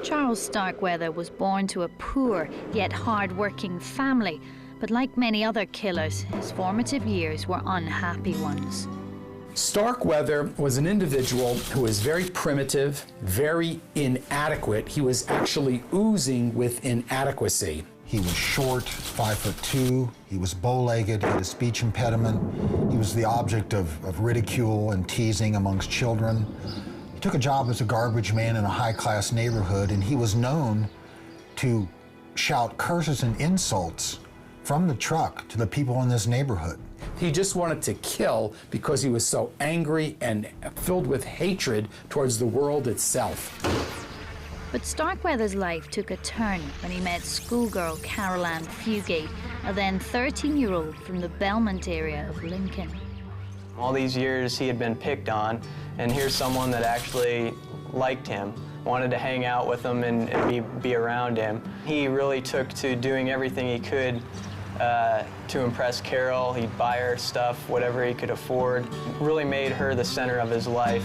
Charles Starkweather was born to a poor yet hard-working family, but like many other killers, his formative years were unhappy ones. Starkweather was an individual who was very primitive, very inadequate. He was actually oozing with inadequacy. He was short, 5'2". He was bow-legged, he had a speech impediment. He was the object of ridicule and teasing amongst children. He took a job as a garbage man in a high-class neighborhood, and he was known to shout curses and insults from the truck to the people in this neighborhood. He just wanted to kill because he was so angry and filled with hatred towards the world itself. But Starkweather's life took a turn when he met schoolgirl Carol Ann Fugate, a then 13-year-old from the Belmont area of Lincoln. All these years he had been picked on, and here's someone that actually liked him, wanted to hang out with him and be around him. He really took to doing everything he could to impress Carol. He'd buy her stuff, whatever he could afford. Really made her the center of his life.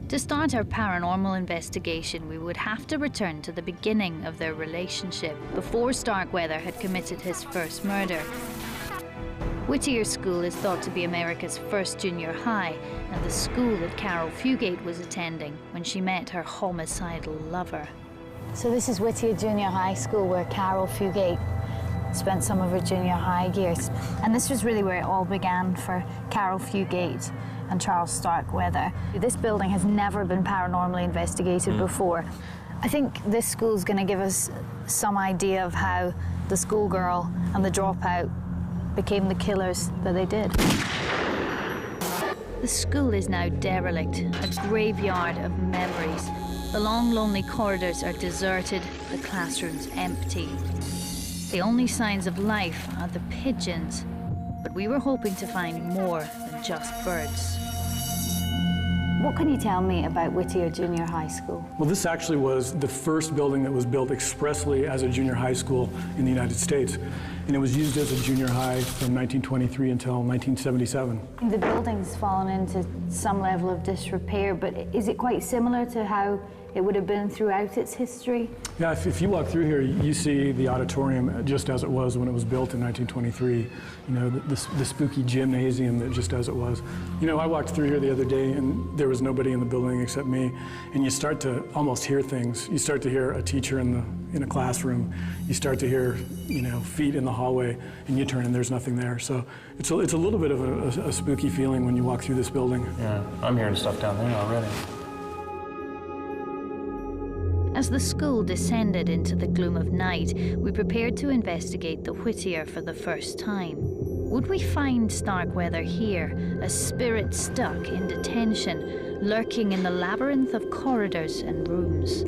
To start our paranormal investigation, we would have to return to the beginning of their relationship, before Starkweather had committed his first murder. Whittier School is thought to be America's first junior high, and the school that Carol Fugate was attending when she met her homicidal lover. So this is Whittier Junior High School, where Carol Fugate spent some of her junior high years. And this was really where it all began for Carol Fugate and Charles Starkweather. This building has never been paranormally investigated before. I think this school's going to give us some idea of how the schoolgirl and the dropout became the killers that they did. The school is now derelict, a graveyard of memories. The long, lonely corridors are deserted, the classrooms empty. The only signs of life are the pigeons, but we were hoping to find more than just birds. What can you tell me about Whittier Junior High School? Well, this actually was the first building that was built expressly as a junior high school in the United States. And it was used as a junior high from 1923 until 1977. The building's fallen into some level of disrepair, but is it quite similar to how it would have been throughout its history? Yeah, if you walk through here, you see the auditorium just as it was when it was built in 1923. You know, the spooky gymnasium that just as it was. You know, I walked through here the other day and there was nobody in the building except me, and you start to almost hear things. You start to hear a teacher in a classroom. You start to hear, you know, feet in the hallway, and you turn and there's nothing there. So it's a little bit of a spooky feeling when you walk through this building. Yeah, I'm hearing stuff down there already. As the school descended into the gloom of night, we prepared to investigate the Whittier for the first time. Would we find Starkweather here, a spirit stuck in detention, lurking in the labyrinth of corridors and rooms?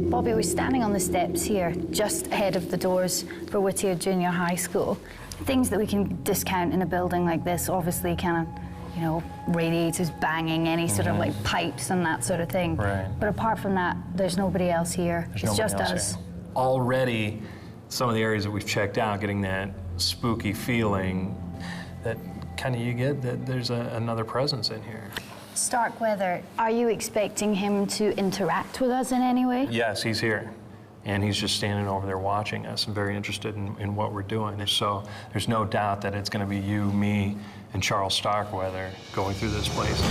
Bobby, we're standing on the steps here, just ahead of the doors for Whittier Junior High School. Things that we can discount in a building like this, obviously kind of, you know, radiators banging, any sort of like pipes and that sort of thing. Right. But apart from that, there's nobody else here. It's just us. Already, some of the areas that we've checked out, getting that spooky feeling that kind of you get that there's another presence in here. Starkweather, are you expecting him to interact with us in any way? Yes, he's here. And he's just standing over there watching us and very interested in what we're doing. And so there's no doubt that it's going to be you, me, and Charles Starkweather going through this place.